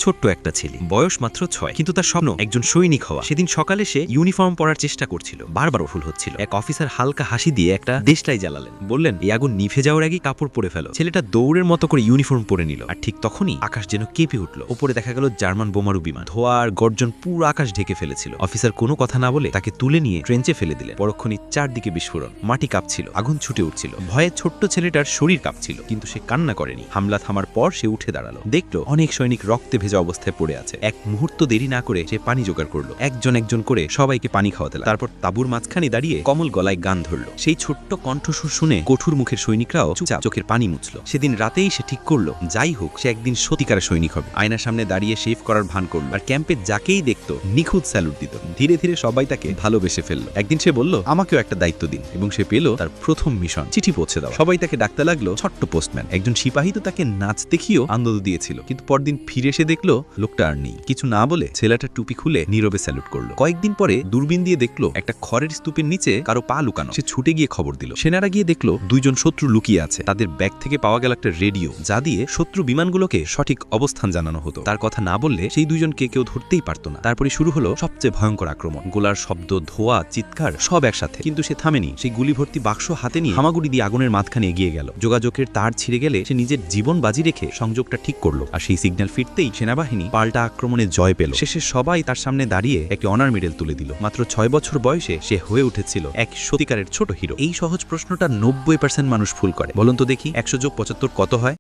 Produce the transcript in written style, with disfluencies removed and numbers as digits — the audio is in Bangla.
ছোট্ট একটা ছেলে, বয়স মাত্র 6, কিন্তু তার স্বপ্ন একজন সৈনিক হওয়া। সেদিন সকালে সে ইউনিফর্ম পরার চেষ্টা করছিল, বারবার ভুল হচ্ছিল। এক অফিসার হালকা হাসি দিয়ে একটা দেশলাই জ্বালালেন, বললেন, এই আগুন নিভে যাওয়ার আগেই কাপড় পরে ফেলো। ছেলেটা দৌড়ের মতো করে ইউনিফর্ম পরে নিল, আর ঠিক তখনই আকাশ যেন কেঁপে উঠল। উপরে দেখা গেল জার্মান বোমারু বিমান, ধোয়া আর গর্জন পুরো আকাশ ঢেকে ফেলেছিল। অফিসার কোনো কথা না বলে তাকে তুলে নিয়ে ট্রেঞ্চে ফেলে দিলেন। পরক্ষণই চারদিকে বিস্ফোরণ, মাটি কাঁপছিল, আগুন ছুটে উঠছিল। ভয়ে ছোট্ট ছেলেটার শরীর কাঁপছিল, কিন্তু সে কান্না করেনি। হামলা থামার পর সে উঠে দাঁড়ালো, দেখলো অনেক সৈনিক রক্তে ভেজা অবস্থায় পড়ে আছে। এক মুহূর্ত দেরি না করে সে পানি জোগাড় করলো, একজন একজন করে সবাইকে পানি খাওয়াতে লাগলো। তারপর তাঁবুর মাঝখানে দাঁড়িয়ে কমল গলায় গান ধরলো। সেই ছোট্ট কণ্ঠস্বর শুনে কঠোর মুখের সৈনিকরাও চুপচাপ চোখের পানি মুছলো। সেদিন রাতেই সে ঠিক করলো, যাই হোক সে একদিন সত্যিকারের সৈনিক হবে। আয়নার সামনে দাঁড়িয়ে শেভ করার ভান করলো, আর ক্যাম্পে যাকেই দেখতো নিখুঁত স্যালুট দিত। ধীরে ধীরে সবাই তাকে ভালোবেসে ফেললো। একদিন সে বলল, আমাকেও একটা দায়িত্ব দিন, এবং সে পেল তার প্রথম মিশন, চিঠি পৌঁছে দাও। সবাই তাকে ডাকতে লাগলো ছোট্ট পোস্টম্যান। একজন সিপাহী তো তাকে নাচ দেখিয়েও আনন্দ দিয়েছিল, কিন্তু পরদিন ফিরে এসে দেখলো লোকটা আর নেই। কিছু না বলে ছেলেটা টুপি খুলে নীরবে স্যালুট করলো। কয়েকদিন পরে দূরবীন দিয়ে দেখলো একটা খড়ের স্তূপের নিচে কারো পা লুকানো। সে ছুটে গিয়ে খবর দিল। সেনারা গিয়ে দেখলো দুইজন শত্রু লুকিয়ে আছে। তাদের ব্যাগ থেকে পাওয়া গেল একটা রেডিও, যা দিয়ে শত্রু বিমানগুলোকে সঠিক অবস্থান জানানো হতো। তার কথা না বললে সেই দুইজনকে কেউ ধরতেই পারতো না। তারপরে শুরু হলো সবচেয়ে ভয়ঙ্কর আক্রমণ। গোলার শব্দ, ধোয়া, চিৎকার সব একসাথে। কিন্তু সে থামেনি। সেই গুলি ভর্তি বাক্স হাতে নিয়ে হামাগুড়ি দিয়ে আগুনের মাঝখানে এগিয়ে গেল। যোগাযোগের তার ছিঁড়ে গেলে সে নিজের জীবন বাজি রেখে সংযোগটা ঠিক করলো, আর সেই সিগন্যাল ফিরতেই সেনাবাহিনী পাল্টা আক্রমণে জয় পেল। শেষে সবাই তার সামনে দাঁড়িয়ে একটি অনার মেডেল তুলে দিল। মাত্র 6 বছর বয়সে সে হয়ে উঠেছিল এক সত্যিকারের ছোট হিরো। এই সহজ প্রশ্নটা 90% মানুষ ভুল করে। বলুন তো দেখি, 100 যোগ 75 কত হয়?